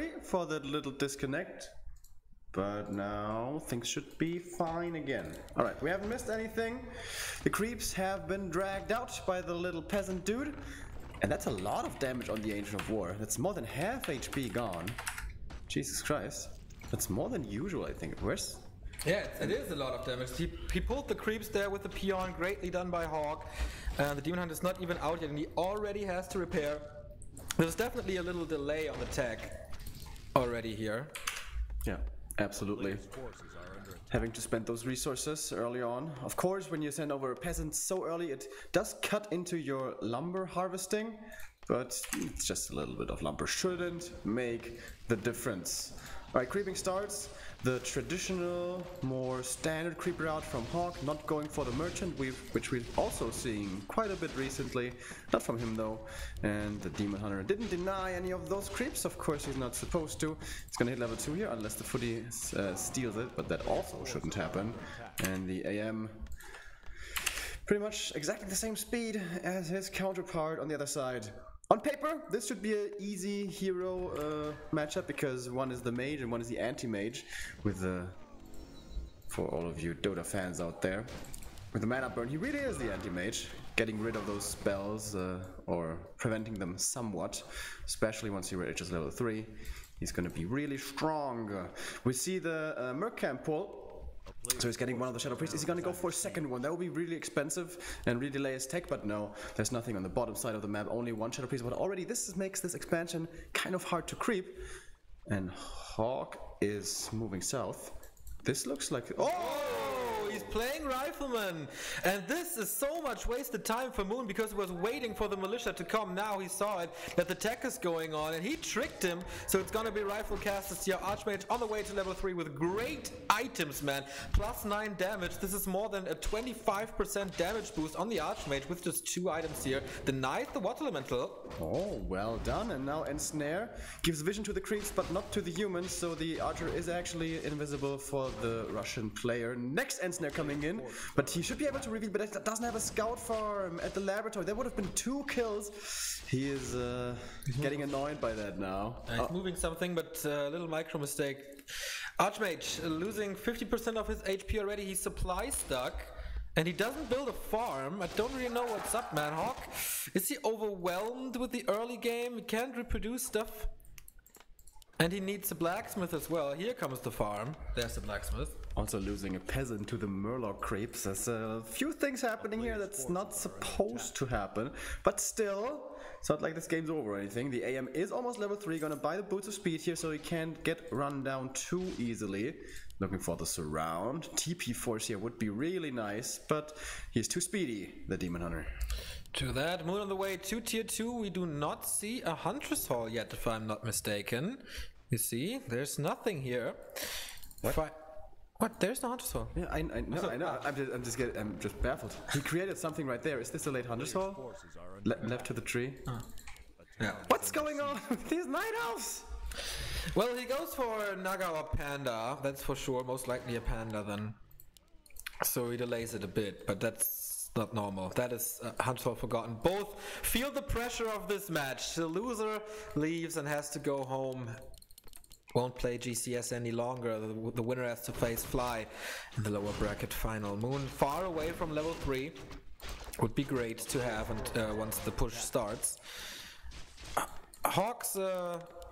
Sorry for the little disconnect, but now things should be fine again. Alright, we haven't missed anything. The creeps have been dragged out by the little peasant dude. And that's a lot of damage on the Ancient of War. That's more than half HP gone. Jesus Christ. That's more than usual, I think. Where's... Yeah, it is a lot of damage. He pulled the creeps there with the peon, greatly done by HawK. The Demon Hunter is not even out yet and he already has to repair. There's definitely a little delay on the tech already here. Yeah, absolutely. Having to spend those resources early on. Of course, when you send over a peasant so early, it does cut into your lumber harvesting, but it's just a little bit of lumber. Shouldn't make the difference. Alright, creeping starts. The traditional, more standard creep route from HawK, not going for the merchant, which we've also seen quite a bit recently. Not from him though. And the Demon Hunter didn't deny any of those creeps. Of course, he's not supposed to. He's gonna hit level 2 here, unless the footy steals it, but that also shouldn't happen. And the AM pretty much exactly the same speed as his counterpart on the other side. On paper, this should be an easy hero matchup because one is the mage and one is the anti-mage. With the, for all of you Dota fans out there, with the mana burn, he really is the anti-mage, getting rid of those spells or preventing them somewhat. Especially once he reaches level 3, he's going to be really strong. We see the Merc Camp pull. So he's getting one of the Shadow Priests. Is he gonna go for a second one? That would be really expensive and really delay his tech, but no, there's nothing on the bottom side of the map, only one Shadow Priest, but already this makes this expansion kind of hard to creep. And HawK is moving south. This looks like... Oh, he's playing Rifleman! And this is so much wasted time for Moon because he was waiting for the militia to come. Now he saw it, that the tech is going on, and he tricked him. So it's gonna be Rifle Casters here. Archmage on the way to level 3 with great items, man. Plus 9 damage. This is more than a 25% damage boost on the Archmage with just 2 items here. The Knight, the Water Elemental. Oh, well done. And now Ensnare gives vision to the creeps, but not to the humans. So the Archer is actually invisible for the Russian player. Next Ensnare coming in, but he should be able to reveal, but it doesn't have a scout farm at the laboratory. There would have been 2 kills. He is getting annoyed by that now. He's moving something, but a little micro mistake. Archmage losing 50% of his HP already. He's supply stuck. And he doesn't build a farm. I don't really know what's up, man. HawK, is he overwhelmed with the early game? He can't reproduce stuff. And he needs a blacksmith as well. Here comes the farm. There's the blacksmith. Also losing a peasant to the Murloc creeps. There's a few things happening here that's not supposed to happen. But still, it's not like this game's over or anything. The AM is almost level 3, gonna buy the boots of speed here so he can't get run down too easily. Looking for the surround. TP force here would be really nice, but he's too speedy, the Demon Hunter. To that, Moon on the way to tier 2. We do not see a Huntress Hall yet, if I'm not mistaken. You see, there's nothing here. What? There's no Huntress Hall. Yeah, I know. I'm just baffled. He created something right there. Is this a late Huntress Hall? Left to the tree? Oh. Yeah. What's going on with these Night Elves? Well, he goes for Naga or Panda. That's for sure. Most likely a Panda then. So he delays it a bit, but that's not normal. That is Huntress Hall forgotten. Both feel the pressure of this match. The loser leaves and has to go home. Won't play GCS any longer. The winner has to face Fly in the lower bracket final. Moon far away from level 3. Would be great to have and once the push starts. HawK's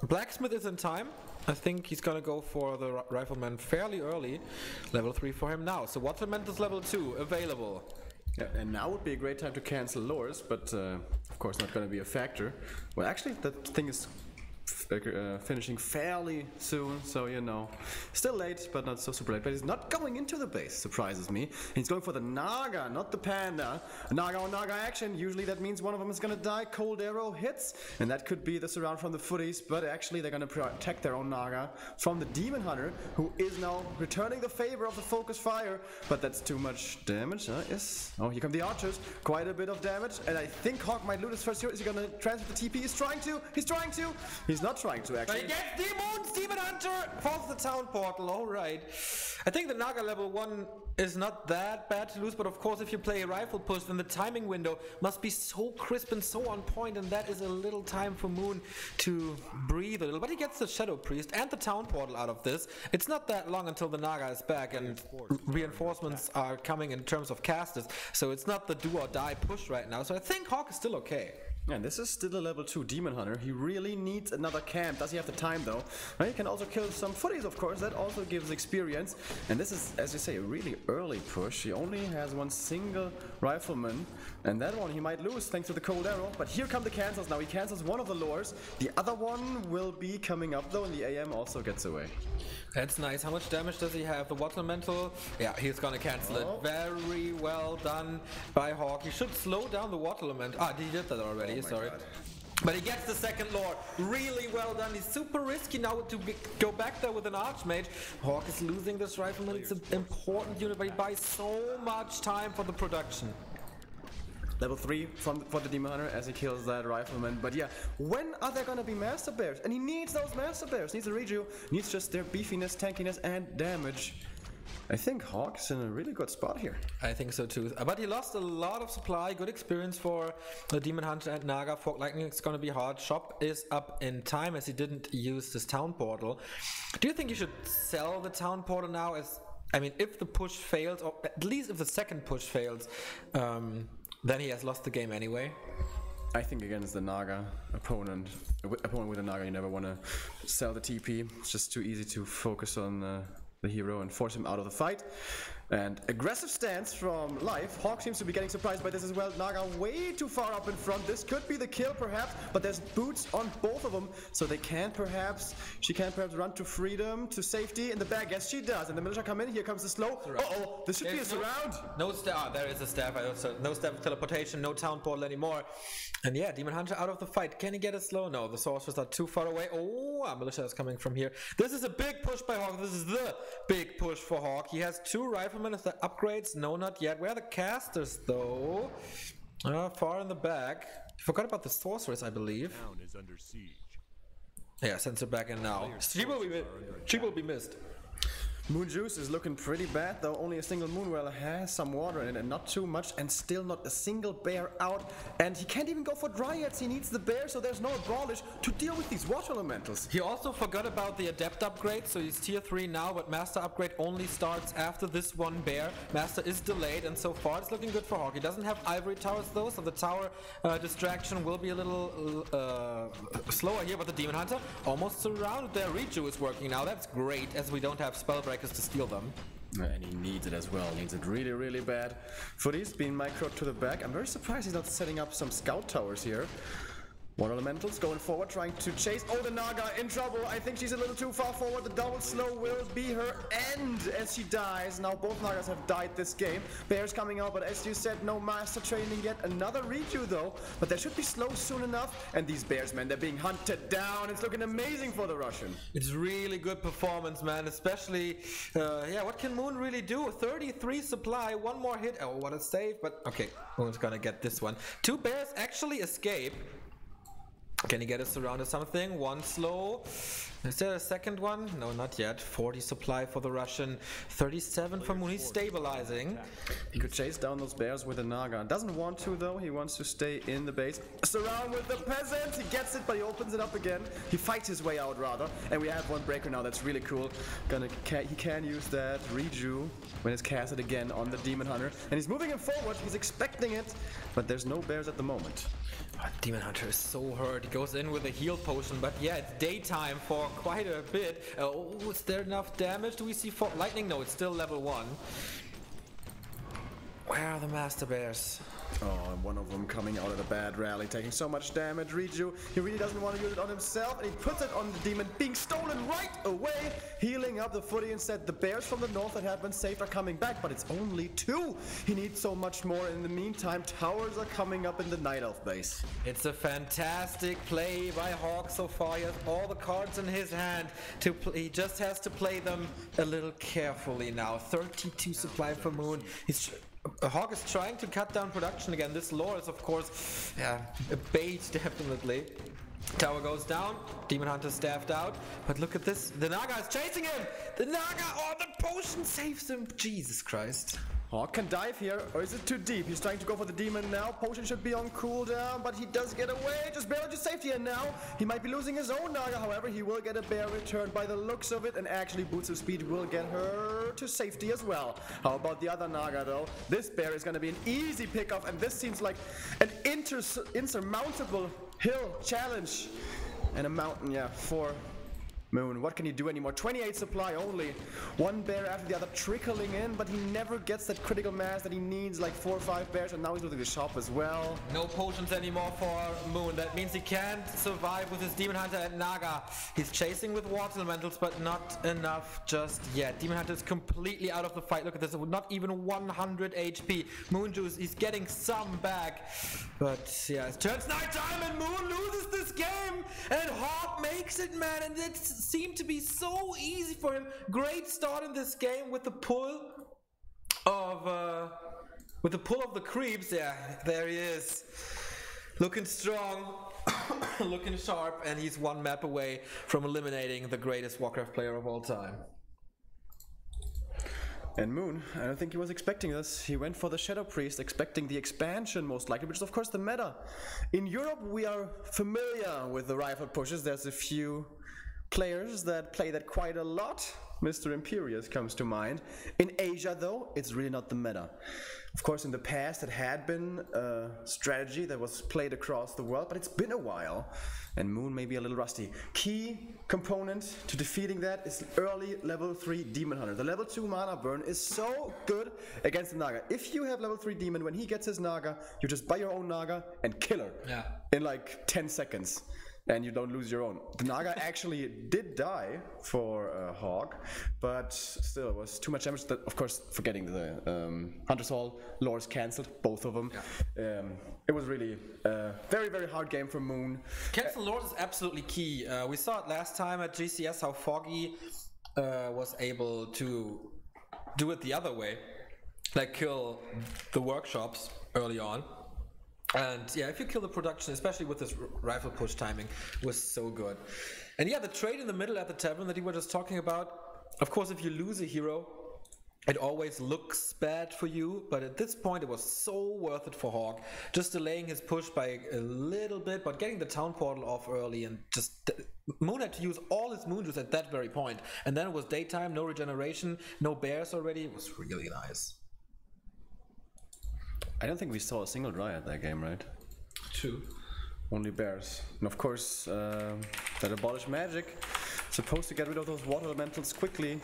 blacksmith is in time. I think he's gonna go for the rifleman fairly early. Level 3 for him now. So Waterman is level 2 available. Yeah, and now would be a great time to cancel lures, but of course not gonna be a factor. Well, actually, that thing is finishing fairly soon, so you know, still late, but not so super late. But he's not going into the base, surprises me. He's going for the Naga, not the Panda. Naga on Naga action, usually that means one of them is gonna die. Cold arrow hits, and that could be the surround from the footies, but actually they're gonna protect their own Naga from the Demon Hunter, who is now returning the favor of the focus fire, but that's too much damage, yes. Oh, here come the archers, quite a bit of damage, and I think HawK might loot his first hero. Is he gonna transfer the TP? He's trying to, he's not trying to But actually. he gets Demons! Demon Hunter falls the town portal, alright. I think the Naga level 1 is not that bad to lose, but of course if you play a rifle push, then the timing window must be so crisp and so on point, and that is a little time for Moon to breathe a little. But he gets the Shadow Priest and the town portal out of this. It's not that long until the Naga is back and reinforcements are coming in terms of casters, so it's not the do or die push right now, so I think HawK is still okay. And this is still a level 2 Demon Hunter. He really needs another camp. Does he have the time though? Well, he can also kill some footies, of course. That also gives experience. And this is, as you say, a really early push. He only has one single rifleman. And that one he might lose thanks to the cold arrow. But here come the cancels now. He cancels one of the lures. The other one will be coming up though, and the AM also gets away. That's nice. How much damage does he have? The Water Mantle? Yeah, he's gonna cancel it. Very well done by HawK. He should slow down the Water Element. Ah, he did that already, sorry. God. But he gets the second lore. Really well done. He's super risky now to go back there with an Archmage. HawK is losing this rifleman. It's an important unit, but he buys so much time for the production. Level 3 for the Demon Hunter as he kills that rifleman. But yeah, when are there gonna be Master Bears? And he needs those Master Bears. Needs a reju. Needs just their beefiness, tankiness, and damage. I think HawK is in a really good spot here. I think so too. But he lost a lot of supply. Good experience for the Demon Hunter and Naga. Fork Lightning is going to be hard. Shop is up in time as he didn't use this town portal. Do you think you should sell the town portal now? I mean, if the push fails, or at least if the second push fails, then he has lost the game anyway. I think against the Naga opponent with a Naga, you never want to sell the TP. It's just too easy to focus on the hero and force him out of the fight. And aggressive stance from Life. HawK seems to be getting surprised by this as well. Naga way too far up in front. This could be the kill perhaps, but there's boots on both of them, so she can perhaps run to freedom, to safety in the back. Yes, she does. And the militia come in. Here comes the slow. Uh-oh, this should be a surround. No staff. There is a staff. No staff of teleportation, no town portal anymore. And yeah, Demon Hunter out of the fight. Can he get a slow? No, the sorcerers are too far away. Oh, our militia is coming from here. This is a big push by HawK. This is the big push for HawK. He has 2 riflemen. Is the upgrades? No, not yet. Where are the casters though? Far in the back. Forgot about the sorceress, I believe. Town is under siege. Yeah, sends her back in now. She will be missed. Moon Juice is looking pretty bad, though only a single Moonwell has some water in it and not too much, and still not a single bear out. And he can't even go for Dryads. He needs the bear, so there's no abolish to deal with these water elementals. He also forgot about the Adept upgrade, so he's tier 3 now, but Master upgrade only starts after this one bear. Master is delayed, and so far it's looking good for HawK. He doesn't have Ivory Towers though, so the tower distraction will be a little slower here, but the Demon Hunter almost surrounded there. Reju is working now. That's great, as we don't have Spellbreakers to steal them. And he needs it as well. Needs it really, really bad. Footy's being microed to the back. I'm very surprised he's not setting up some scout towers here. Water elementals going forward, trying to chase. Oh, the Naga in trouble. I think she's a little too far forward. The double slow will be her end as she dies. Now both Nagas have died this game. Bears coming out, but as you said, no master training yet. Another redo though, but they should be slow soon enough. And these bears, man, they're being hunted down. It's looking amazing for the Russian. It's really good performance, man. Especially, yeah, what can Moon really do? 33 supply, 1 more hit. Oh, what a save, but okay, Moon's gonna get this one. 2 bears actually escape. Can he get us around or something? 1 slow. Is there a second one? No, not yet. 40 supply for the Russian. 37 for Moon. He's stabilizing. He could chase down those bears with a Naga. Doesn't want to though. He wants to stay in the base. Surround with the peasant. He gets it, but he opens it up again. He fights his way out rather. And we have 1 breaker now. That's really cool. He can use that reju when it's casted again on the Demon Hunter. And he's moving him forward. He's expecting it, but there's no bears at the moment. Demon Hunter is so hurt. He goes in with a heal potion, but yeah, it's daytime for quite a bit. Oh, is there enough damage? Do we see Fork Lightning? No, it's still level 1. Where are the Master Bears? Oh, and one of them coming out of the bad rally, taking so much damage. Reju, he really doesn't want to use it on himself, and he puts it on the demon, being stolen right away. Healing up the footy instead. The bears from the north that have been saved are coming back, but it's only 2. He needs so much more. In the meantime, towers are coming up in the Night Elf base. It's a fantastic play by HawK so far. He has all the cards in his hand. He just has to play them a little carefully now. 32 supply for Moon. HawK is trying to cut down production again. This lore is, of course, yeah, a bait, definitely. Tower goes down, Demon Hunter staffed out, but look at this, the Naga is chasing him! The Naga, oh, the potion saves him, Jesus Christ. HawK can dive here, or is it too deep? He's trying to go for the demon now. Potion should be on cooldown, but he does get away. Just barely to safety, and now he might be losing his own Naga. However, he will get a bear return by the looks of it, and actually Boots of Speed will get her to safety as well. How about the other Naga though? This bear is going to be an easy pickoff, and this seems like an insurmountable hill challenge. And a mountain, yeah, for Moon. What can he do anymore? 28 supply only. One bear after the other trickling in, but he never gets that critical mass that he needs, like 4 or 5 bears, and now he's losing the shop as well. No potions anymore for Moon. That means he can't survive with his Demon Hunter and Naga. He's chasing with water elementals, but not enough just yet. Demon Hunter is completely out of the fight. Look at this, not even 100 HP. Moon Juice, he's getting some back. But yeah, it turns nighttime and Moon loses this game, and HawK makes it, man, and it seemed to be so easy for him. Great start in this game with the pull of the creeps. Yeah, there he is, looking strong, looking sharp, and he's one map away from eliminating the greatest Warcraft player of all time. And Moon, I don't think he was expecting this. He went for the Shadow Priest, expecting the expansion most likely, which is of course the meta. In Europe, we are familiar with the rifle pushes. There's a few players that play that quite a lot. Mr. Imperious comes to mind. In Asia though, it's really not the meta. Of course, in the past it had been a strategy that was played across the world, but it's been a while, and Moon may be a little rusty. Key component to defeating that is early level 3 Demon Hunter. The level 2 mana burn is so good against the Naga. If you have level 3 Demon, when he gets his Naga, you just buy your own Naga and kill her in like 10 seconds. And you don't lose your own. The Naga actually did die for HawK, but still it was too much damage. That, of course, forgetting the Hunter's Hall lores cancelled, both of them. Yeah. It was really a very, very hard game for Moon. Cancel lores is absolutely key. We saw it last time at GCS how Foggy was able to do it the other way, like kill the workshops early on. And yeah, if you kill the production, especially with this rifle push timing, was so good. And yeah, the trade in the middle at the tavern that you were just talking about, of course, if you lose a hero, it always looks bad for you, but at this point it was so worth it for HawK, just delaying his push by a little bit, but getting the town portal off early, and just Moon had to use all his moon juice at that very point. And then it was daytime, no regeneration, no bears already. It was really nice. I don't think we saw a single Dryad that game, right? True. Only bears. And of course, that abolished magic. Supposed to get rid of those water elementals quickly,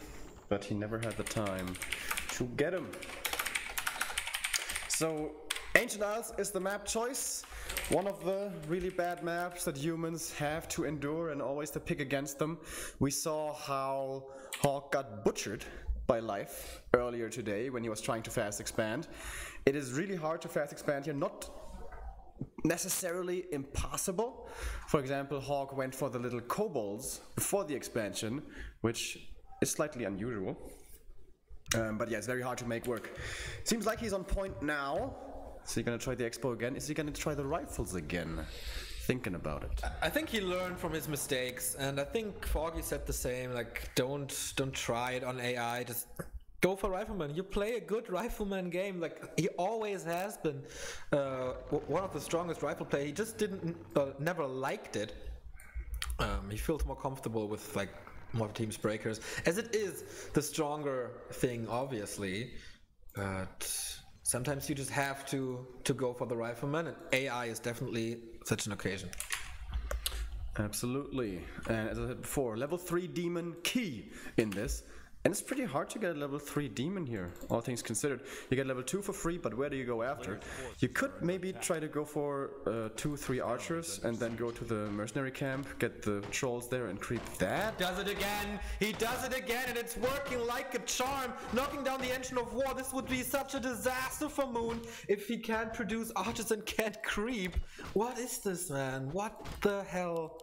but he never had the time to get them. So, Ancient Isles is the map choice. One of the really bad maps that humans have to endure and always to pick against them. We saw how HawK got butchered by life earlier today when he was trying to fast expand. It is really hard to fast expand here, not necessarily impossible. For example, HawK went for the little kobolds before the expansion, which is slightly unusual. But yeah, it's very hard to make work. Seems like he's on point now. Is he gonna try the expo again? Is he gonna try the rifles again? Thinking about it. I think he learned from his mistakes, and I think Foggy said the same. Like, don't try it on AI. Just go for Rifleman. You play a good Rifleman game. Like he always has been one of the strongest rifle players. He just never liked it. He feels more comfortable with like more teams breakers, as it is the stronger thing, obviously. But sometimes you just have to go for the Rifleman, and AI is definitely such an occasion. Absolutely. And as I said before, level 3 demon key in this. And it's pretty hard to get a level 3 demon here, all things considered. You get level 2 for free, but where do you go after? You could maybe try to go for 2-3 archers and then go to the mercenary camp, get the trolls there and creep that. Does it again! He does it again, and it's working like a charm, knocking down the engine of war. This would be such a disaster for Moon if he can't produce archers and can't creep. What is this, man? What the hell?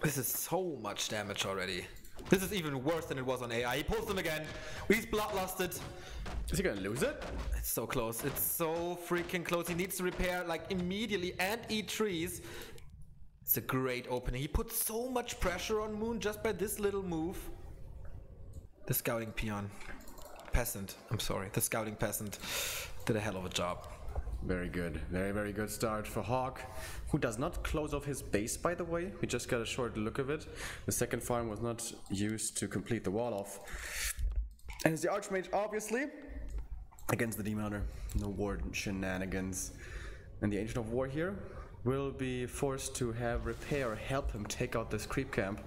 This is so much damage already. This is even worse than it was on AI. He pulls them again. He's bloodlusted. Is he gonna lose it? It's so close. It's so freaking close. He needs to repair like immediately and eat trees. It's a great opening. He put so much pressure on Moon just by this little move. The scouting peon. Peasant. I'm sorry. The scouting peasant did a hell of a job. Very good. Very, very good start for HawK, who does not close off his base, by the way. We just got a short look of it. The second farm was not used to complete the wall off. And it's the Archmage, obviously, against the Demon Hunter. No Warden shenanigans. And the Ancient of War here will be forced to have Repair help him take out this creep camp.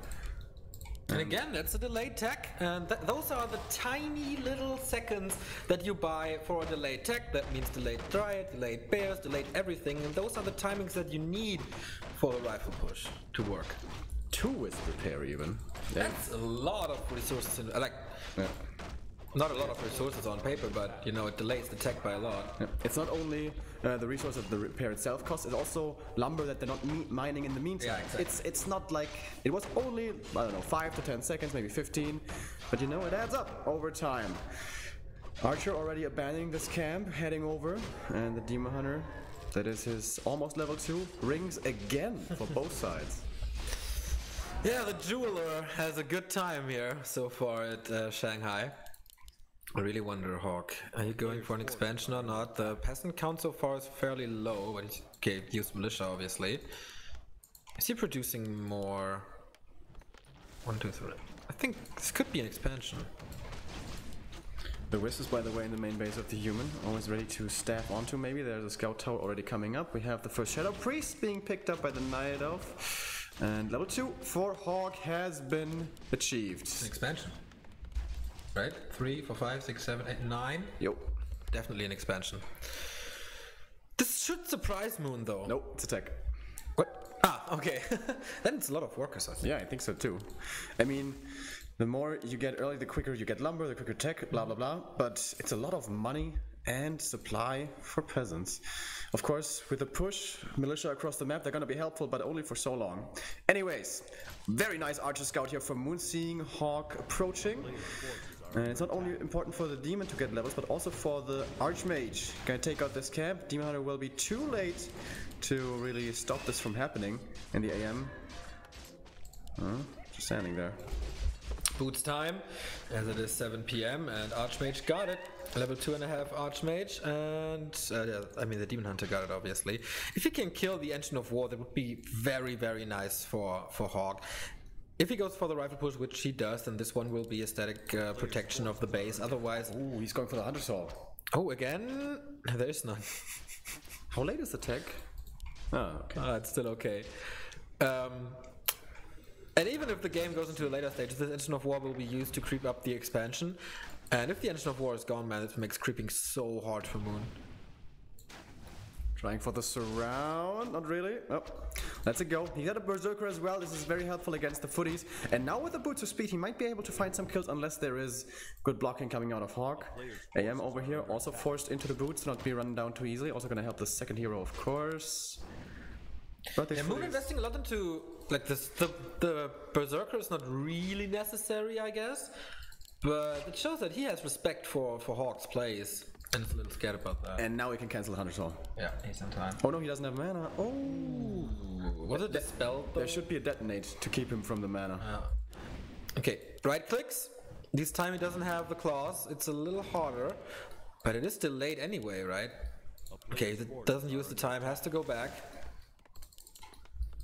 And again, that's a delayed tech, and those are the tiny little seconds that you buy for a delayed tech. That means delayed Dryad, delayed Bears, delayed everything, and those are the timings that you need for the rifle push to work. 2 with Repair even. Yeah. That's a lot of resources, not a lot of resources on paper, but you know, it delays the tech by a lot. Yeah. It's not only the resource that the repair itself costs, it's also lumber that they're not mining in the meantime. Yeah, exactly. It's not like, it was only, I don't know, 5 to 10 seconds, maybe 15, but you know, it adds up over time. Archer already abandoning this camp, heading over, and the Demon Hunter, that is his almost level 2, rings again for both sides. Yeah, the Jeweler has a good time here so far at Shanghai. I really wonder, HawK, are you going for an expansion or not? The peasant count so far is fairly low, but he's okay, used militia obviously. Is he producing more? 1, 2, 3. I think this could be an expansion. The Wisp is, by the way, in the main base of the human, always ready to staff onto maybe. There's a scout tower already coming up. We have the first Shadow Priest being picked up by the Night Elf. And level 2 for HawK has been achieved. An expansion. Right? 3, 4, 5, 6, 7, 8, 9. Yo. Definitely an expansion. This should surprise Moon though. Nope, it's a tech. What? Ah, okay. Then it's a lot of workers, I think. Yeah, I think so too. I mean, the more you get early, the quicker you get lumber, the quicker tech, blah blah blah. But it's a lot of money and supply for peasants. Of course, with the push, militia across the map, they're gonna be helpful, but only for so long. Anyways, very nice Archer Scout here from Moon, seeing HawK approaching. And it's not only important for the Demon to get levels, but also for the Archmage. Gonna take out this camp. Demon Hunter will be too late to really stop this from happening in the AM. Just standing there. Boots time, as it is 7 PM, and Archmage got it. Level 2.5 Archmage, and I mean the Demon Hunter got it obviously. If he can kill the Engine of War, that would be very, very nice for HawK. If he goes for the rifle push, which he does, then this one will be a static protection of the base. Otherwise, Ooh, he's going for the Hunter's Haul. oh, again, there is none. How late is the tech? Oh, okay. It's still okay. And even if the game goes into a later stage, this Engine of War will be used to creep up the expansion. And if the Engine of War is gone, man, it makes creeping so hard for Moon. Trying for the surround, not really. Oh, let's it go. He got a Berserker as well. This is very helpful against the footies. And now with the Boots of Speed, he might be able to find some kills unless there is good blocking coming out of HawK. AM over here, also forced into the Boots to not be run down too easily. Also gonna help the second hero, of course. But Yeah, Moon investing a lot into like this. The Berserker is not really necessary, I guess, but it shows that he has respect for HawK's plays. And is a little scared about that. And now we can cancel the Hunter's Haul. Yeah, he's in time. Oh no, he doesn't have mana. Oh! Was it dispelled though? There should be a detonate to keep him from the mana. Okay, right clicks. This time he doesn't have the claws. It's a little harder, but it is still late anyway, right? Okay, it doesn't use the time, has to go back.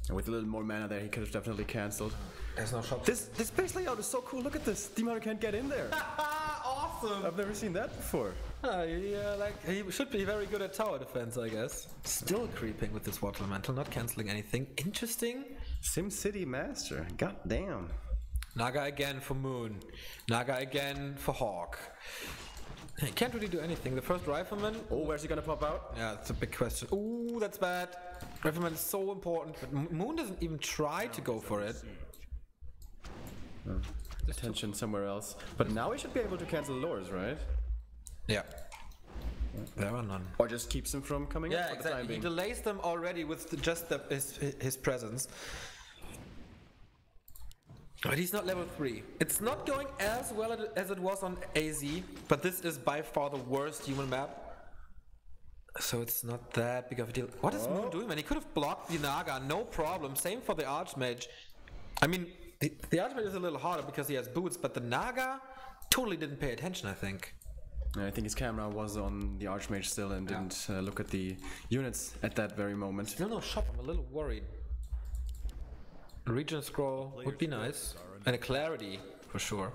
And with a little more mana there, he could have definitely cancelled. There's no shop. This base layout is so cool. Look at this. Demon Hunter can't get in there. Awesome! I've never seen that before. Yeah, like he should be very good at tower defense, I guess. Still creeping with this Water Elemental, not cancelling anything. Interesting. SimCity Master. God damn. Naga again for Moon. Naga again for HawK. He can't really do anything. The first Rifleman. Oh, where's he gonna pop out? Yeah, that's a big question. Ooh, that's bad. Rifleman is so important, but Moon doesn't even try to go for it. Attention somewhere else. But now he should be able to cancel lures, right? Yeah. There are none. Or just keeps him from coming up for the time exactly. He being. delays them already with just his presence. But he's not level 3. It's not going as well as it was on AZ, but this is by far the worst human map. So it's not that big of a deal. What is Moon doing, man? He could have blocked the Naga, no problem. Same for the Archmage. I mean, the Archmage is a little harder because he has boots, but the Naga totally didn't pay attention, I think. I think his camera was on the Archmage still and didn't look at the units at that very moment. No, shop. I'm a little worried. A region scroll would be nice. And a clarity, for sure.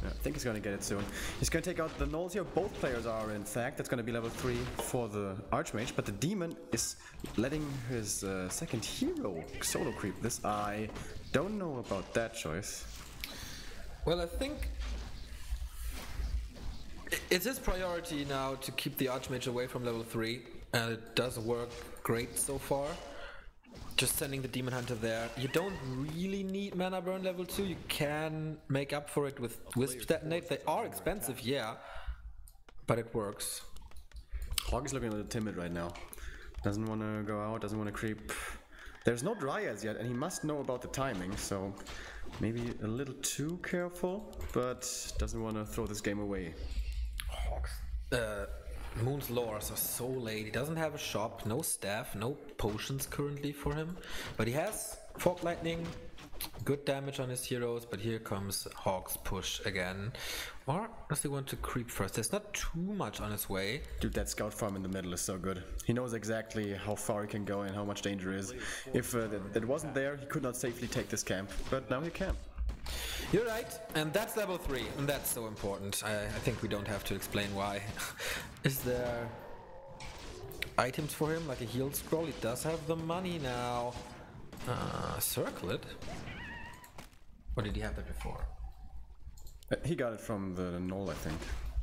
Yeah, I think he's gonna get it soon. He's gonna take out the Knolls here. Both players are, in fact. That's gonna be level 3 for the Archmage. But the Demon is letting his second hero solo creep. This, I don't know about that choice. Well, I think it's his priority now to keep the Archmage away from level 3. And it does work great so far. Just sending the Demon Hunter there. You don't really need mana burn level 2. You can make up for it with Wisp Detonate. They are expensive, yeah, but it works. HawK is looking a little timid right now. Doesn't want to go out, doesn't want to creep. There's no Dryads yet, and he must know about the timing, so maybe a little too careful, but doesn't want to throw this game away. Moon's lures are so late. He doesn't have a shop, no staff, no potions currently for him. But he has Fork Lightning, good damage on his heroes, but here comes HawK's push again. Or does he want to creep first? There's not too much on his way. Dude, that scout farm in the middle is so good. He knows exactly how far he can go and how much danger is. If that wasn't there, he could not safely take this camp, but now he can. You're right, and that's level 3, and that's so important. I think we don't have to explain why. Is there items for him, like a heal scroll? He does have the money now. Circlet? Or did he have that before? He got it from the Knoll, I think.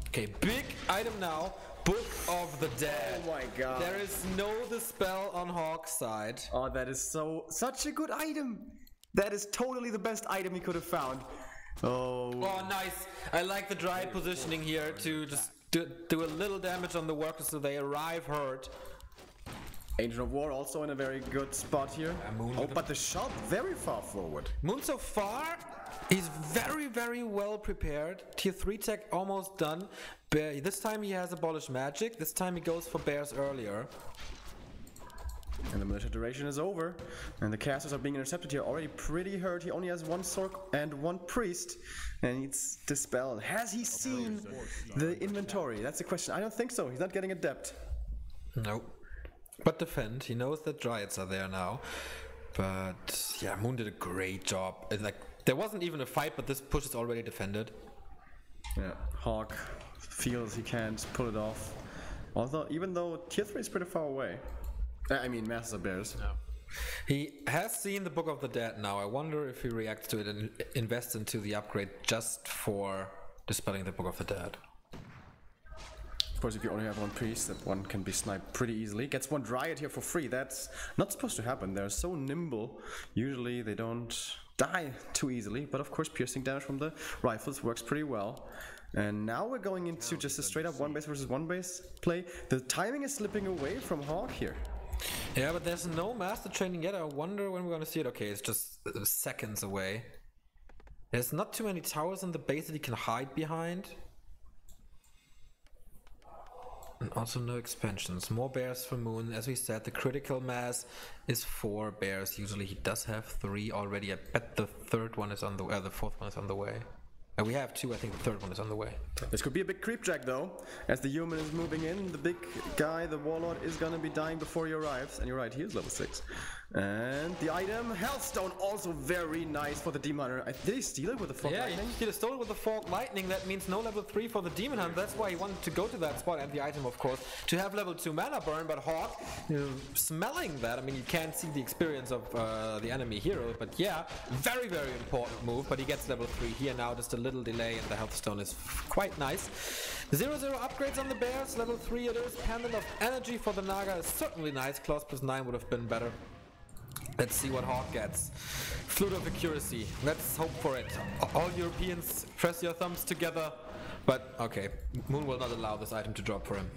Okay, big item now. Book of the Dead. Oh my god. There is no dispel on HawK's side. Oh, that is such a good item. That is totally the best item he could have found. Oh. Oh, nice. I like the Dryad positioning here to just do a little damage on the workers so they arrive hurt. Agent of War also in a very good spot here. Oh, but the shot very far forward. Moon so far, he's very, very well prepared. Tier 3 tech almost done. This time he has abolished magic. This time he goes for bears earlier. And the militia duration is over, and the casters are being intercepted here. Already pretty hurt. He only has one Sork and one Priest, and needs Dispel. Has he seen the inventory? That's the question. I don't think so. He's not getting adept. No. But defend. He knows that Dryads are there now. But yeah, Moon did a great job. It's like there wasn't even a fight, but this push is already defended. Yeah, HawK feels he can't pull it off. Although, even though Tier 3 is pretty far away. I mean, Masters of Bears. No. He has seen the Book of the Dead now. I wonder if he reacts to it and invests into the upgrade just for dispelling the Book of the Dead. Of course, if you only have one priest, that one can be sniped pretty easily. Gets one Dryad here for free. That's not supposed to happen. They're so nimble. Usually they don't die too easily. But of course, piercing damage from the rifles works pretty well. And now we're going into just a straight up one base versus one base play. The timing is slipping away from HawK here. Yeah, but there's no master training yet. I wonder when we're gonna see it. Okay, it's just seconds away. There's not too many towers in the base that he can hide behind. And also no expansions. More bears for Moon. As we said, the critical mass is 4 bears. Usually he does have 3 already. I bet the third one is on the the fourth one is on the way. And we have 2, I think the third one is on the way. This could be a big creep jack though. As the human is moving in, the big guy, the warlord, is gonna be dying before he arrives. And you're right, he is level 6. And the item, Hellstone, also very nice for the Demon Hunter. Did he steal it with the Fork Lightning? Yeah, he stole it with the Fork Lightning. That means no level 3 for the Demon Hunter. That's why he wanted to go to that spot, and the item, of course, to have level 2 mana burn. But HawK, smelling that, I mean, you can't see the experience of the enemy hero, but yeah, very, very important move. But he gets level 3 here now, just a little delay, and the Healthstone is quite nice. 0-0 upgrades on the bears, level 3 it is. Pendant of Energy for the Naga is certainly nice. Claws +9 would have been better. Let's see what HawK gets. Flute of Accuracy. Let's hope for it. All Europeans, press your thumbs together. But okay, Moon will not allow this item to drop for him.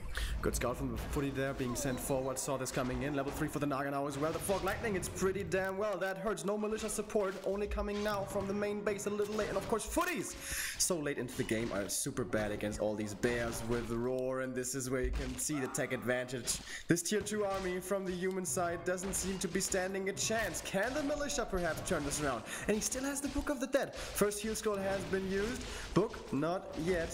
Good scout from the footy there, being sent forward, saw this coming in. Level 3 for the Naga now as well. The Fog Lightning, it's pretty damn well. That hurts. No militia support, only coming now from the main base a little late. And of course, footies, so late into the game, are super bad against all these bears with the roar. And this is where you can see the tech advantage. This tier 2 army from the human side doesn't seem to be standing a chance. Can the militia perhaps turn this around? And he still has the Book of the Dead. First heal scroll has been used. Book, not yet.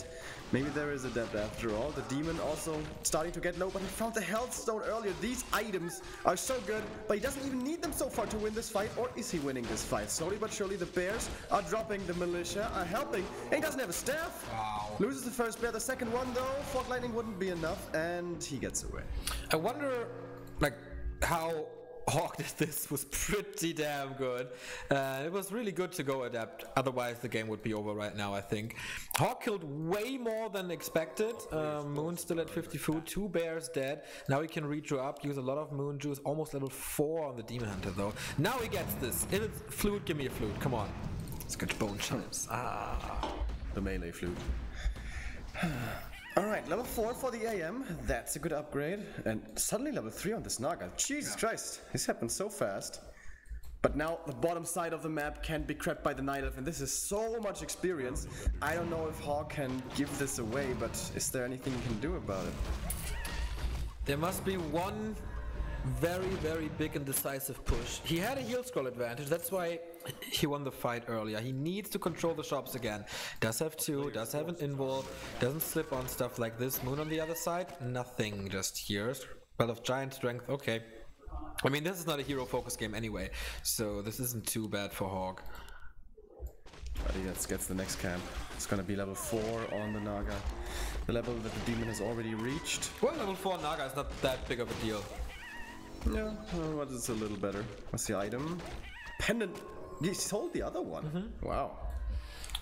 Maybe there is a death after all. The demon also starting to get low, but he found the health stone earlier. These items are so good, but he doesn't even need them so far to win this fight. Or is he winning this fight? Slowly but surely the bears are dropping, the militia are helping. And he doesn't have a staff. Wow. Loses the first bear, the second one though. Fog Lightning wouldn't be enough, and he gets away. I wonder, like, how HawK did this was pretty damn good. It was really good to go adapt, otherwise the game would be over right now, I think. HawK killed way more than expected. Moon still at 50 food, 2 bears dead. Now he can redraw up, use a lot of Moon juice, almost level 4 on the Demon Hunter though. Now he gets this. If it's flute, give me a flute, come on. Let's get bone chips. The melee flute. Alright, level 4 for the AM, that's a good upgrade. And suddenly level 3 on this Naga. Jesus Christ, this happened so fast. But now the bottom side of the map can be crept by the Night Elf, and this is so much experience. I don't know if HawK can give this away, but is there anything you can do about it? There must be one very, very big and decisive push. He had a heal scroll advantage, that's why he won the fight earlier. He needs to control the shops again. Does have 2, does have an invul, doesn't slip on stuff like this. Moon on the other side, nothing just here. Spell of giant strength, okay. I mean, this is not a hero focus game anyway, so this isn't too bad for HawK. But he gets the next camp. It's gonna be level 4 on the Naga. The level that the demon has already reached. Well, level 4 Naga is not that big of a deal. Yeah, but it's a little better. What's the item? Pendant. He sold the other one. Wow.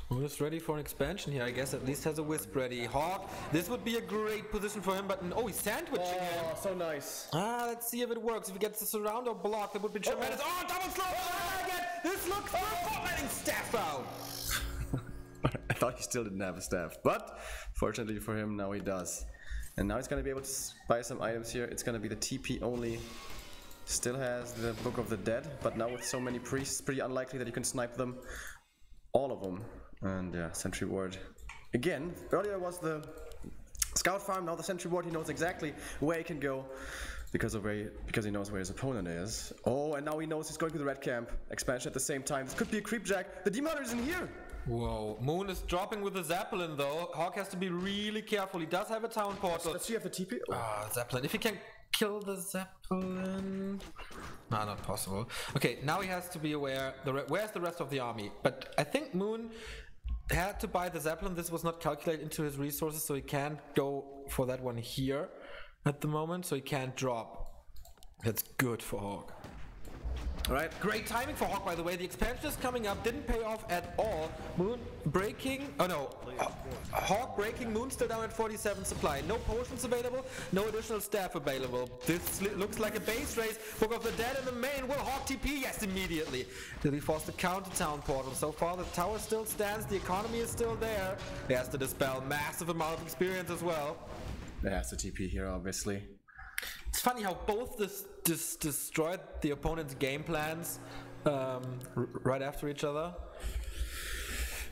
Moon is ready for an expansion here. I guess at least has a wisp ready. HawK, this would be a great position for him, but oh, he's sandwiching him. Oh, so nice. Let's see if it works. If he gets the surround or block, that would be tremendous. Oh, double slow! Again. This looks for letting staff out. I thought he still didn't have a staff, but fortunately for him, now he does. And now he's gonna be able to buy some items here. It's gonna be the TP only. Still has the Book of the Dead, but now with so many priests, pretty unlikely that you can snipe them. All of them. And yeah, Sentry Ward. Again, earlier was the Scout Farm, now the Sentry Ward. He knows exactly where he can go because he knows where his opponent is. Oh, and now he knows he's going to the red camp. Expansion at the same time. This could be a creepjack. The Demon Hunter is in here. Whoa, Moon is dropping with the Zeppelin though. HawK has to be really careful. He does have a town portal. Does he have a TP? Zeppelin. If he can kill the Zeppelin... No, not possible. Okay, now he has to be aware. Where's the rest of the army? But I think Moon had to buy the Zeppelin. This was not calculated into his resources, so he can't go for that one here at the moment, so he can't drop. That's good for HawK. Alright, great timing for HawK, by the way. The expansion is coming up, didn't pay off at all. Moon breaking, HawK breaking, Moon still down at 47 supply. No potions available, no additional staff available. This looks like a base race. Book of the Dead in the main. Will HawK TP? Yes, immediately. Will he force the counter town portal? So far the tower still stands, the economy is still there. He has to dispel massive amount of experience as well. It has to TP here, obviously. It's funny how both destroyed the opponent's game plans right after each other.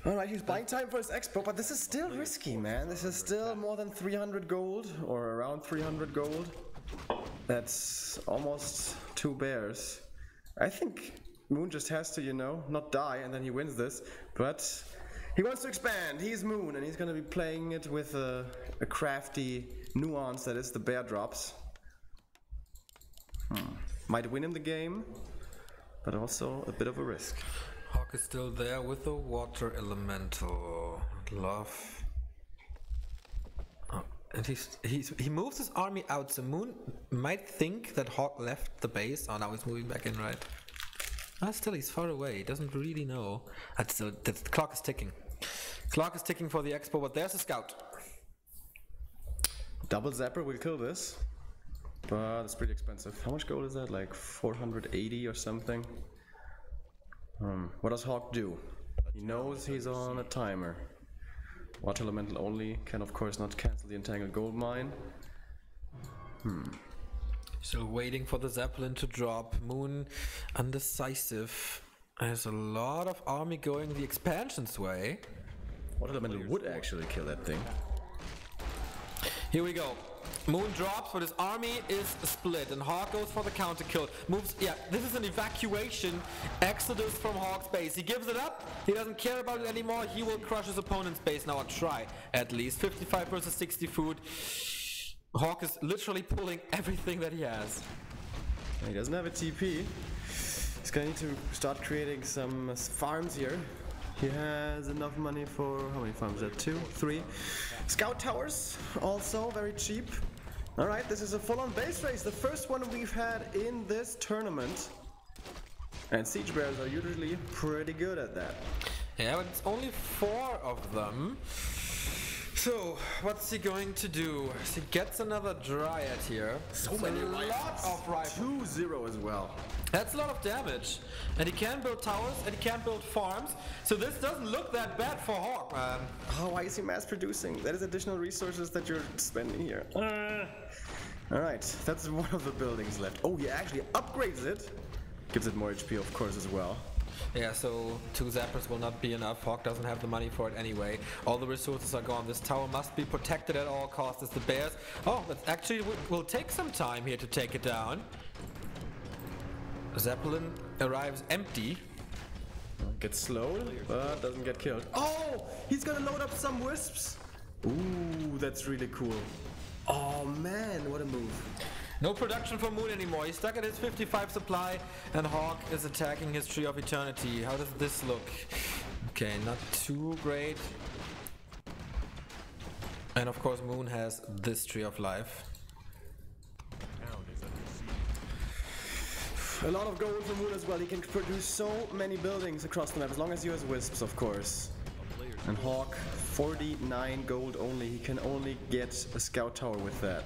Alright, he's buying time for his expo, but this is still risky, man. This is still more than 300 gold, or around 300 gold. That's almost 2 bears. I think Moon just has to, not die, and then he wins this. But he wants to expand. He's Moon, and he's going to be playing it with a crafty nuance that is the bear drops. Might win in the game, but also a bit of a risk. HawK is still there with the water elemental. Love. Oh, and he moves his army out. So Moon might think that HawK left the base. Oh, now he's moving back in, right? Still he's far away. He doesn't really know. The clock is ticking. Clock is ticking for the expo, but there's a scout. Double Zapper will kill this. But it's pretty expensive. How much gold is that? Like 480 or something? What does HawK do? He knows he's on a timer. Water elemental only can of course not cancel the entangled gold mine. Still waiting for the Zeppelin to drop. Moon undecisive. There's a lot of army going the expansion's way. Water elemental would actually kill that thing. Here we go. Moon drops, but his army is split, and HawK goes for the counter kill. Moves, yeah, this is an evacuation exodus from HawK's base. He gives it up, he doesn't care about it anymore, he will crush his opponent's base now, or try at least. 55 versus 60 food. HawK is literally pulling everything that he has. He doesn't have a TP. He's gonna need to start creating some farms here. He has enough money for, how many farms is that? 2, 3. Scout towers, also very cheap. Alright, this is a full-on base race, the first one we've had in this tournament. And siege bears are usually pretty good at that. Yeah, but it's only 4 of them. So, what's he going to do? He gets another Dryad here. So many rifles. Of rifles. 2-0 as well. That's a lot of damage. And he can build towers, and he can build farms. So this doesn't look that bad for HawK, man. Oh, why is he mass producing? That is additional resources that you're spending here. Alright, that's one of the buildings left. Oh, he actually upgrades it. Gives it more HP, of course, as well. Yeah, so 2 zappers will not be enough. HawK doesn't have the money for it anyway. All the resources are gone. This tower must be protected at all costs. It's the bears. Oh, that actually will take some time here to take it down. Zeppelin arrives empty. Gets slowed, but doesn't get killed. Oh, he's gonna load up some wisps. Ooh, that's really cool. Oh man, what a move. No production for Moon anymore. He's stuck at his 55 supply, and HawK is attacking his Tree of Eternity. How does this look? Okay, not too great. And of course Moon has this Tree of Life. A lot of gold for Moon as well. He can produce so many buildings across the map, as long as he has wisps, of course. And HawK, 49 gold only. He can only get a scout tower with that.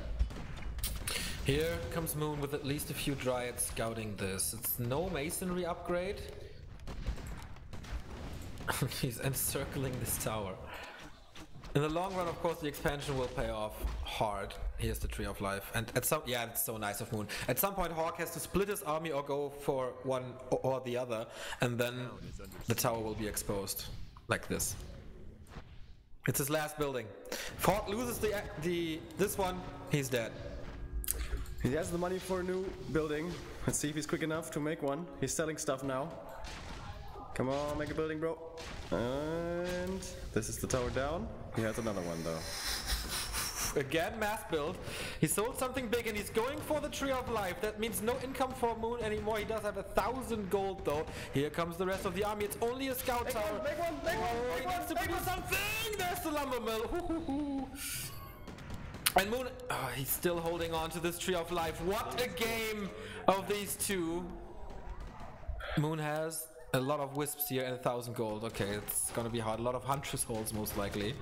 Here comes Moon with at least a few Dryads scouting this. It's no masonry upgrade. He's encircling this tower. In the long run, of course, the expansion will pay off hard. Here's the Tree of Life. And at some, yeah, it's so nice of Moon. At some point, HawK has to split his army or go for one or the other, and then the tower will be exposed like this. It's his last building. If HawK loses this one, he's dead. He has the money for a new building. Let's see if he's quick enough to make one. He's selling stuff now. Come on, make a building, bro. And this is the tower down. He has another one though. Again, mass build. He sold something big and he's going for the Tree of Life. That means no income for Moon anymore. He does have 1,000 gold though. Here comes the rest of the army. It's only a scout tower. Make one, he needs to produce something. There's the lumber mill. And Moon, he's still holding on to this Tree of Life. What a game of these two. Moon has a lot of wisps here and 1,000 gold. Okay, it's gonna be hard. A lot of Huntress holes most likely.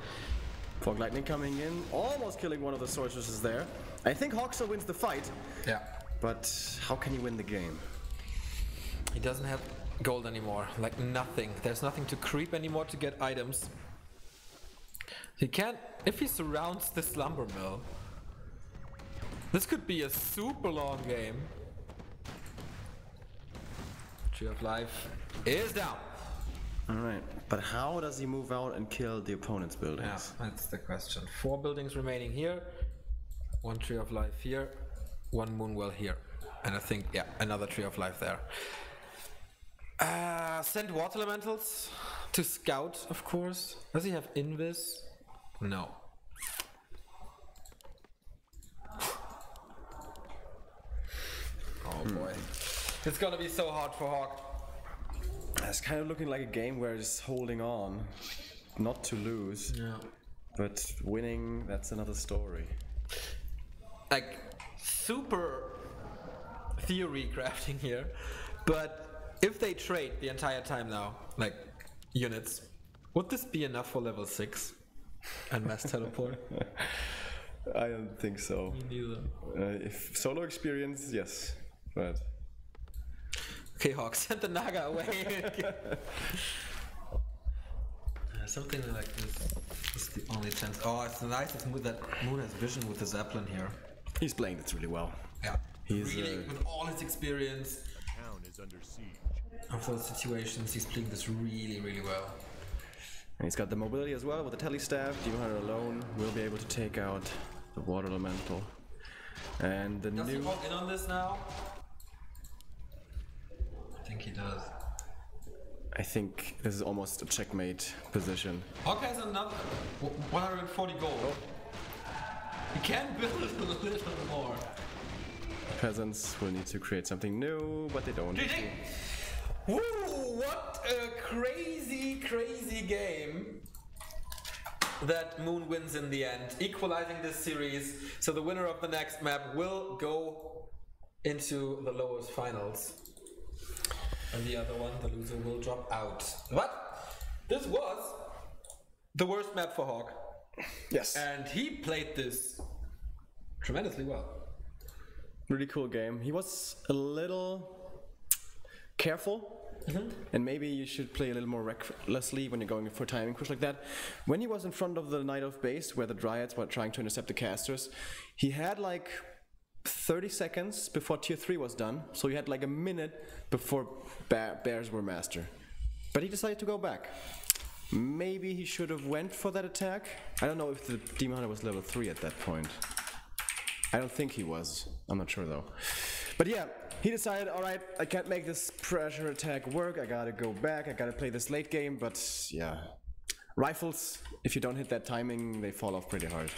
Fog Lightning coming in, almost killing one of the sorceresses there. I think HawK still wins the fight. Yeah. But how can he win the game? He doesn't have gold anymore. Like nothing. There's nothing to creep anymore to get items. He can't, if he surrounds this lumber mill, this could be a super long game. Tree of Life is down. Alright, but how does he move out and kill the opponent's buildings? Yeah, that's the question. 4 buildings remaining here, 1 Tree of Life here, 1 moon well here. And I think, yeah, another Tree of Life there. Send water elementals to scout, of course. Does he have invis? No. Oh boy. It's gonna be so hard for HawK. It's kind of looking like a game where it's holding on, not to lose. Yeah. But winning, that's another story. Like, super theory crafting here. But if they trade the entire time now, like units, would this be enough for level 6? And mass teleport? I don't think so. Me neither. If solo experience, yes. But okay, HawK, send the Naga away. something like this is the only chance. Oh, it's nice that Moon has vision with the Zeppelin here. He's playing this really well. Yeah, He's really, with all his experience Town is under siege. of those situations, he's playing this really, really well. And he's got the mobility as well with the tele staff. Demon Hunter alone will be able to take out the water elemental. And the Does he new. walk in on this now? I think he does. I think this is almost a checkmate position. HawK has another 140 gold. He can build a little more. Peasants will need to create something new, but they don't. Woo! What a crazy, crazy game that Moon wins in the end, equalizing this series. So the winner of the next map will go into the lowest finals. And the other one, the loser, will drop out. But this was the worst map for HawK. Yes. And he played this tremendously well. Really cool game. He was a little careful. And maybe you should play a little more recklessly when you're going for timing push like that. When he was in front of the Knight of Base, where the Dryads were trying to intercept the casters, he had like 30 seconds before tier 3 was done. So he had like a minute before bears were master. But he decided to go back. Maybe he should have went for that attack. I don't know if the Demon Hunter was level 3 at that point. I don't think he was. I'm not sure though. But yeah, he decided, alright, I can't make this pressure attack work, I gotta go back, I gotta play this late game, but yeah. Rifles, if you don't hit that timing, they fall off pretty hard.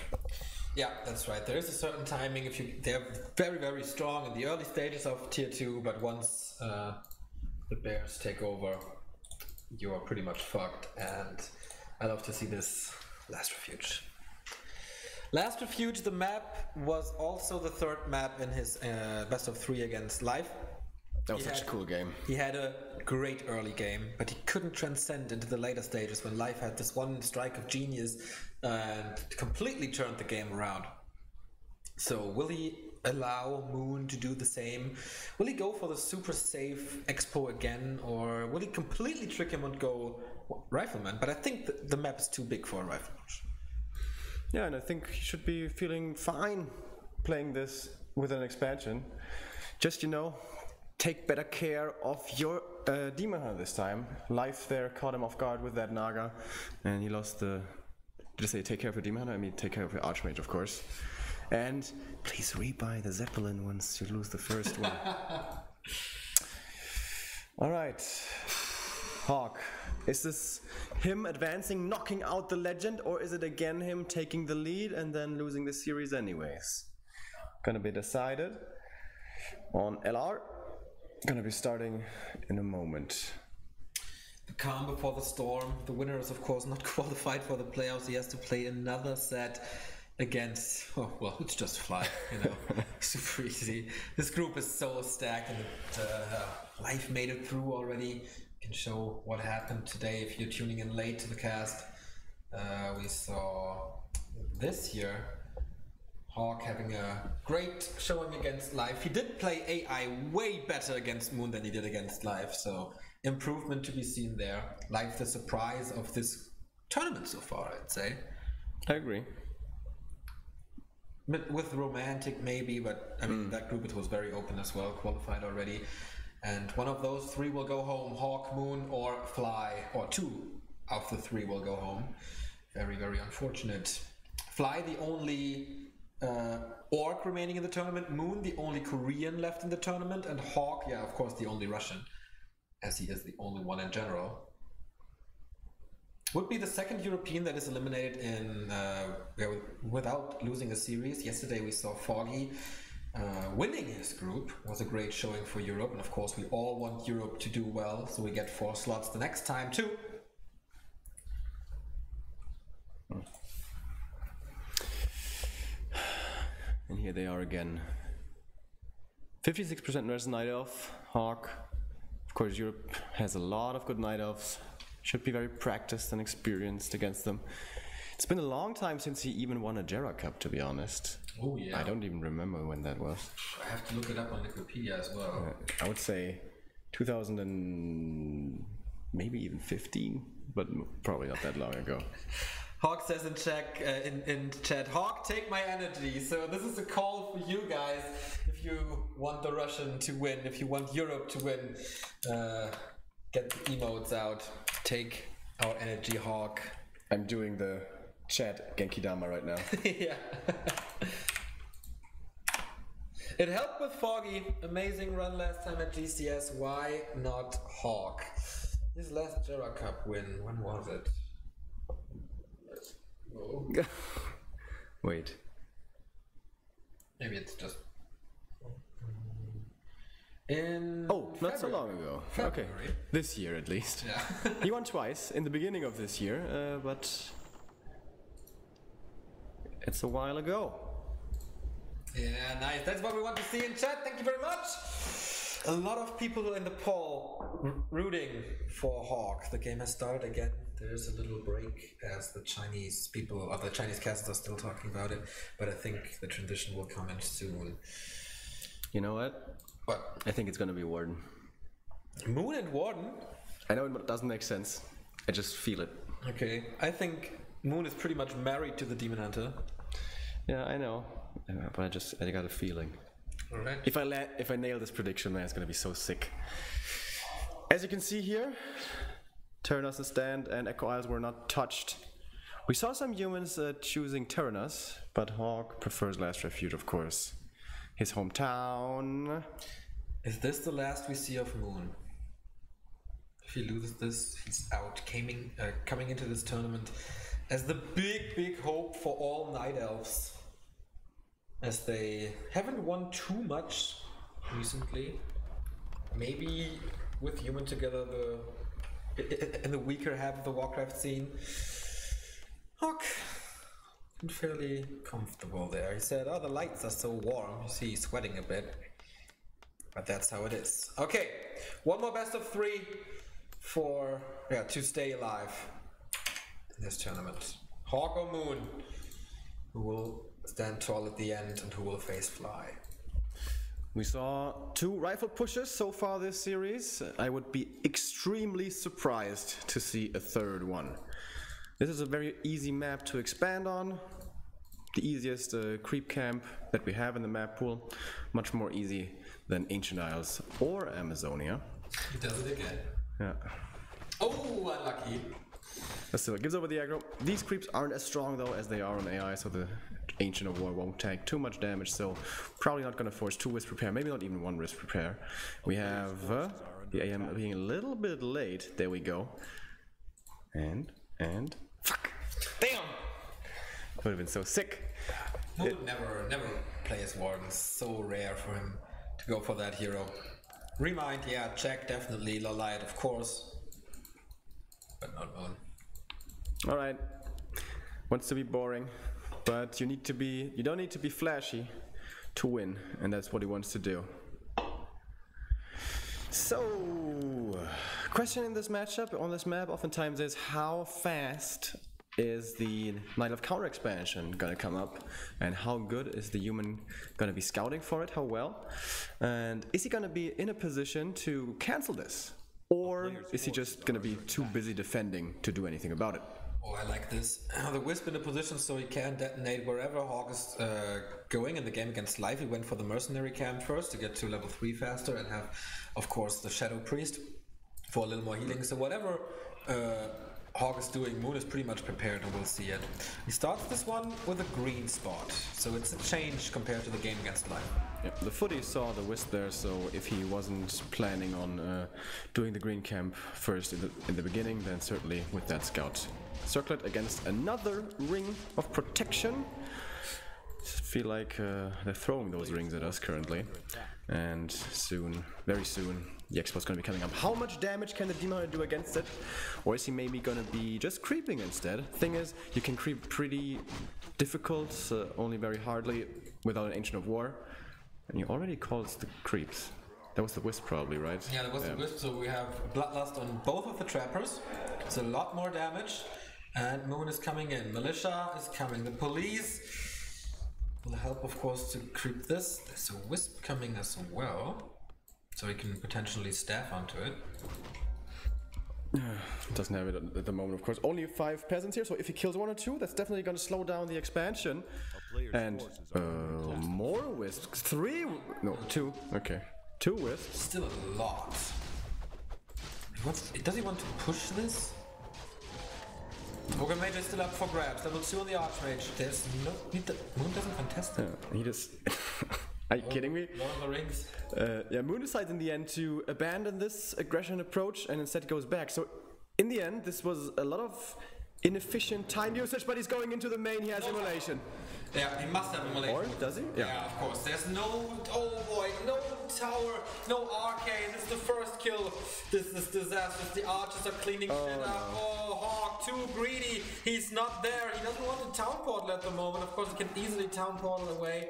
Yeah, that's right. There is a certain timing. They're very, very strong in the early stages of tier 2, but once the bears take over, you are pretty much fucked. And I love to see this Last Refuge. Last Refuge, the map, was also the third map in his best of 3 against Life. That was such a cool game. He had a great early game, but he couldn't transcend into the later stages when Life had this one strike of genius and completely turned the game around. So will he allow Moon to do the same? Will he go for the super safe Expo again, or will he completely trick him and go Rifleman? But I think the map is too big for a Rifleman. Yeah, and I think he should be feeling fine playing this with an expansion. Just, take better care of your Demon Hunter this time. Life there caught him off guard with that Naga, and he lost the... Did I say take care of your Demon Hunter? I mean take care of your Archmage, of course. And please rebuy the Zeppelin once you lose the first one. Alright. HawK. Is this him advancing, knocking out the legend, or is it again him taking the lead and then losing the series anyways? Gonna be decided on LR. Gonna be starting in a moment. The calm before the storm. The winner is of course not qualified for the playoffs. He has to play another set against, it's just fly, super easy. This group is so stacked, and Life made it through already. Can show what happened today if you're tuning in late to the cast. We saw this year HawK having a great showing against Life. He did play AI way better against Moon than he did against Life, so improvement to be seen there. Life the surprise of this tournament so far, I'd say. I agree. With Romantic maybe, but I mean that group, it was very open as well, qualified already. And one of those 3 will go home, HawK, Moon, or Fly, or 2 of the 3 will go home. Very, very unfortunate. Fly, the only Orc remaining in the tournament, Moon, the only Korean left in the tournament, and HawK, yeah, of course, the only Russian, as he is the only one in general. Would be the second European that is eliminated in without losing a series. Yesterday we saw Foggy winning his group. Was a great showing for Europe, and of course we all want Europe to do well, so we get 4 slots the next time too. And here they are again. 56% Nurse Night Elf, HawK. Of course Europe has a lot of good Night Elves. Should be very practiced and experienced against them. It's been a long time since he even won a Jera Cup, to be honest. Oh yeah. I don't even remember when that was. I have to look it up on Wikipedia as well. I would say 2000 and maybe even 15, but probably not that long ago. HawK says in chat, HawK, take my energy. So this is a call for you guys. If you want the Russian to win, if you want Europe to win, get the emotes out. Take our energy, HawK. I'm doing the chat Genki Dama right now. Yeah. It helped with Foggy. Amazing run last time at GCS. Why not HawK? His last Jera Cup win, when was it? Oh. Wait. Maybe it's just in not so long ago. February. Okay, this year at least. Yeah. He won twice in the beginning of this year, but it's a while ago. Yeah, nice. That's what we want to see in chat. Thank you very much. A lot of people in the poll rooting for HawK. The game has started again. There's a little break as the Chinese people, or the Chinese casters are still talking about it, but I think the transition will come in soon. You know what? What? I think it's gonna be Warden. Moon and Warden? I know it doesn't make sense. I just feel it. Okay. I think Moon is pretty much married to the Demon Hunter. Yeah, I know. But I got a feeling. Alright. If I nail this prediction, man, it's gonna be so sick. As you can see here, Terranos' stand and Echo Isles were not touched. We saw some humans choosing Terranos, but HawK prefers Last Refuge, of course. His hometown. Is this the last we see of Moon? If he loses this, he's out. Coming into this tournament as the big hope for all Night Elves. As they haven't won too much recently. Maybe with Human together, in the weaker half of the Warcraft scene, HawK been fairly comfortable there. He said, "Oh, the lights are so warm." You see, he's sweating a bit, but that's how it is. Okay, one more best of 3 to stay alive in this tournament. HawK or Moon, who will stand tall at the end and who will face Fly? We saw 2 rifle pushes so far this series. I would be extremely surprised to see a third one. This is a very easy map to expand on. The easiest creep camp that we have in the map pool. Much more easy than Ancient Isles or Amazonia. He does it again. Yeah. Oh, unlucky. But still, it gives over the aggro. These creeps aren't as strong though as they are on AI, so the Ancient of War won't take too much damage, so probably not gonna force 2 Wisp Repair, maybe not even 1 Wisp Repair. We have the AM being a little bit late. There we go. And fuck! Damn! Would have been so sick. Moon never play as Warden. So rare for him to go for that hero. Remind, yeah, check definitely. Lolite, of course, but not Moon. All right. Wants to be boring, but you don't need to be flashy to win, and that's what he wants to do. So, question in this matchup on this map oftentimes is how fast is the Night of Counter expansion gonna come up, and how good is the human gonna be scouting for it, how well, and is he gonna be in a position to cancel this, or is he just gonna be too busy defending to do anything about it? Oh, I like this. The Wisp in a position so he can detonate wherever HawK is going in the game against Life. He went for the Mercenary camp first to get to level 3 faster and have, of course, the Shadow Priest for a little more healing. So whatever HawK is doing, Moon is pretty much prepared and we'll see it. He starts this one with a green spot, so it's a change compared to the game against Life. Yeah, the footy saw the Wisp there, so if he wasn't planning on doing the green camp first in the beginning, then certainly with that scout. Circlet against another ring of protection. I feel like they're throwing those rings at us currently, and soon, very soon, the Expo's gonna be coming up. How much damage can the Demon Hunter do against it? Or is he maybe gonna be just creeping instead? Thing is, you can creep pretty difficult, only very hardly, without an Ancient of War, and you already calls the creeps. That was the Wisp probably, right? Yeah, that was the Wisp, so we have Bloodlust on both of the Trappers. It's a lot more damage. And Moon is coming in. Militia is coming. The police will help, of course, to creep this. There's a Wisp coming as well, so he can potentially staff onto it. Doesn't have it at the moment, of course. Only 5 peasants here, so if he kills 1 or 2, that's definitely going to slow down the expansion. And more wisps. 3? No, 2. Okay. 2 wisps. Still a lot. Does he want to push this? Ogre Mage is still up for grabs. Level 2 on the Archmage. There's no... Moon doesn't contest it. Yeah, he just... Are you kidding me? Lord of the Rings. Yeah, Moon decides in the end to abandon this aggression approach and instead goes back. So in the end, this was a lot of inefficient time usage, but he's going into the main. He has immolation. Yeah, he must have immolation. Or does he? Yeah, of course. There's no... Oh boy, no tower, no arcane. This is the first kill. This is disastrous. The archers are cleaning shit up. Oh, HawK, too greedy. He's not there. He doesn't want the town portal at the moment. Of course, he can easily town portal away.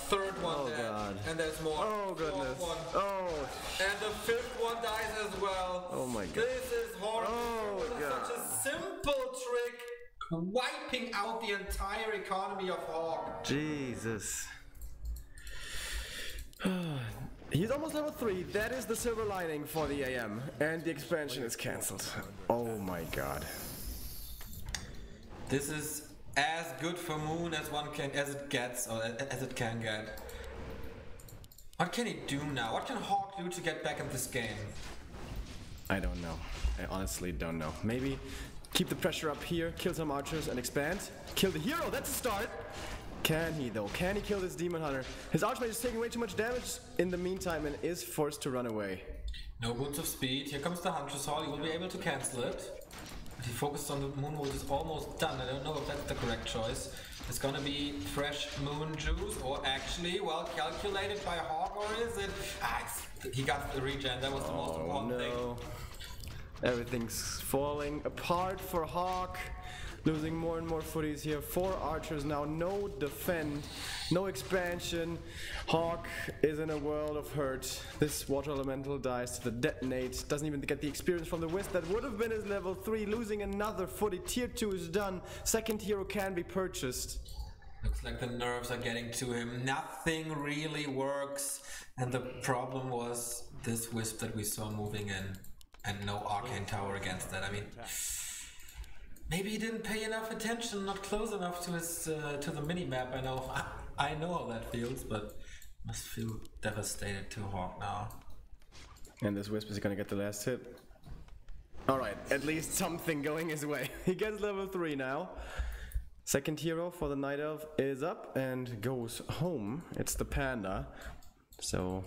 Third one there. God. And there's more. Oh goodness. Oh. And the 5th one dies as well. Oh my god. This is horrible. Oh god. Such a simple trick, wiping out the entire economy of HawK. Jesus. He's almost level 3. That is the silver lining for the AM. And the expansion is cancelled. Oh my god. This is as good for Moon as it gets, or as it can get. What can he do now? What can HawK do to get back in this game? I don't know. I honestly don't know. Maybe keep the pressure up here, kill some archers and expand. Kill the hero, that's a start. Can he though? Can he kill this demon hunter? His archmage is taking way too much damage in the meantime and is forced to run away. No wounds of speed. Here comes the Huntress Hall. He will be able to cancel it. He focused on the moon, which is almost done. I don't know if that's the correct choice. It's gonna be fresh moon juice, or actually well calculated by HawK, or is it? He got the regen. That was the most important thing. Everything's falling apart for HawK. Losing more and more footies here. 4 archers now, no defend, no expansion. HawK is in a world of hurt. This water elemental dies to the detonate. Doesn't even get the experience from the wisp. That would have been his level 3. Losing another footy. Tier 2 is done. Second hero can be purchased. Looks like the nerves are getting to him. Nothing really works. And the problem was this wisp that we saw moving in. And no arcane tower against that. I mean... Maybe he didn't pay enough attention, not close enough to his to the mini-map. I know how that feels, but must feel devastated to HawK now. And this wisp is gonna get the last hit. Alright, at least something going his way. He gets level 3 now. Second hero for the Night Elf is up and goes home. It's the Panda. So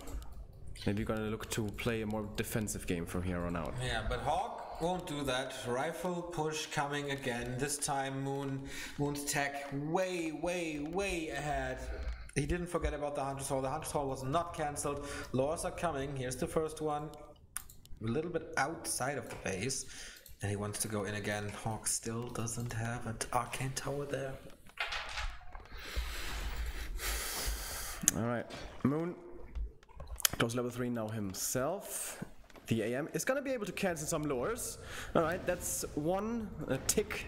maybe you're gonna look to play a more defensive game from here on out. Yeah, but HawK won't do that. Rifle push coming again. This time Moon's tech way ahead. He didn't forget about the Hunter's Hall. The Hunter's Hall was not cancelled. Lures are coming. Here's the first one. A little bit outside of the base. And he wants to go in again. HawK still doesn't have an arcane tower there. Alright. Moon goes level 3 now himself. The AM is going to be able to cancel some lures. Alright, that's one tick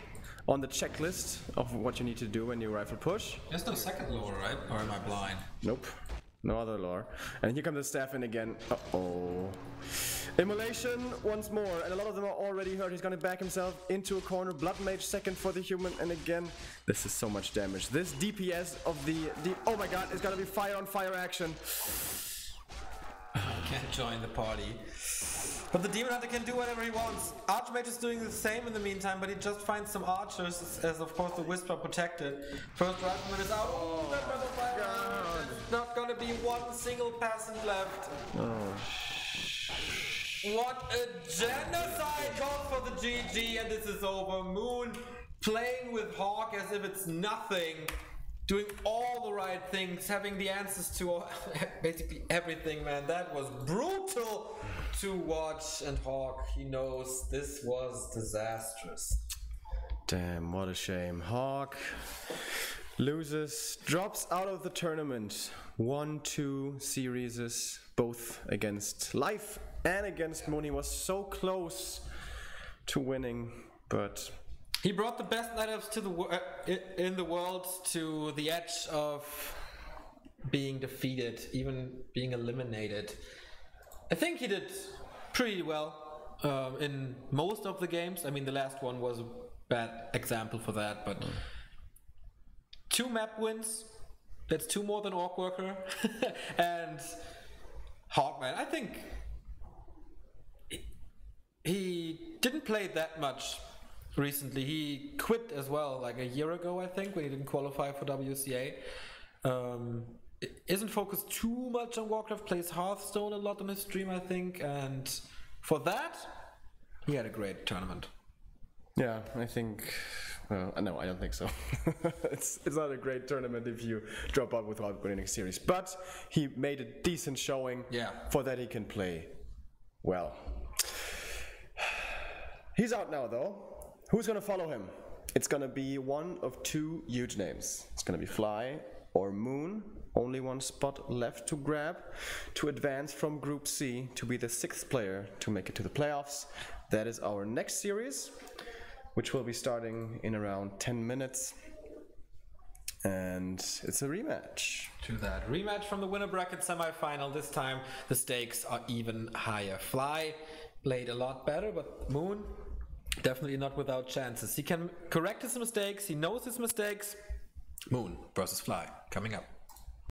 on the checklist of what you need to do when you rifle push. There's no second lure, right? Or am I blind? Nope. No other lure. And here comes the staff in again. Uh-oh. Immolation once more, and a lot of them are already hurt. He's going to back himself into a corner. Blood Mage second for the human, and again, this is so much damage. This DPS of the... Oh my god, it's going to be fire on fire action. Can't join the party. But the Demon Hunter can do whatever he wants. Archmage is doing the same in the meantime, but he just finds some archers, as of course the Wisp are protected. First Rifleman is out. Oh, that was a fire. There's not gonna be one single peasant left. Oh, what a genocide call for the GG, and this is over. Moon playing with HawK as if it's nothing. Doing all the right things, having the answers to basically everything, man. That was brutal to watch, and HawK, he knows this was disastrous. Damn, what a shame. HawK loses, drops out of the tournament. 1-2 series, both against Life and against Moon. He was so close to winning, but... He brought the best Night Elves to in the world to the edge of being defeated, even being eliminated. I think he did pretty well. in most of the games. I mean, the last one was a bad example for that, but 2 map wins, that's 2 more than Orc Worker. And HawK, man, I think he didn't play that much recently. He quit as well, like a year ago, I think, when he didn't qualify for WCA. Isn't focused too much on Warcraft, plays Hearthstone a lot on his stream, I think, and for that, he had a great tournament. Yeah, I think. No, I don't think so. It's not a great tournament if you drop out without winning a series. But he made a decent showing. Yeah. For that he can play well. He's out now, though. Who's gonna follow him? It's gonna be one of 2 huge names. It's gonna be Fly or Moon. Only 1 spot left to grab to advance from Group C to be the 6th player to make it to the playoffs. That is our next series, which will be starting in around 10 minutes. And it's a rematch. To that rematch from the winner bracket semifinal. This time the stakes are even higher. Fly played a lot better, but Moon definitely not without chances. He can correct his mistakes, he knows his mistakes. Moon versus Fly coming up.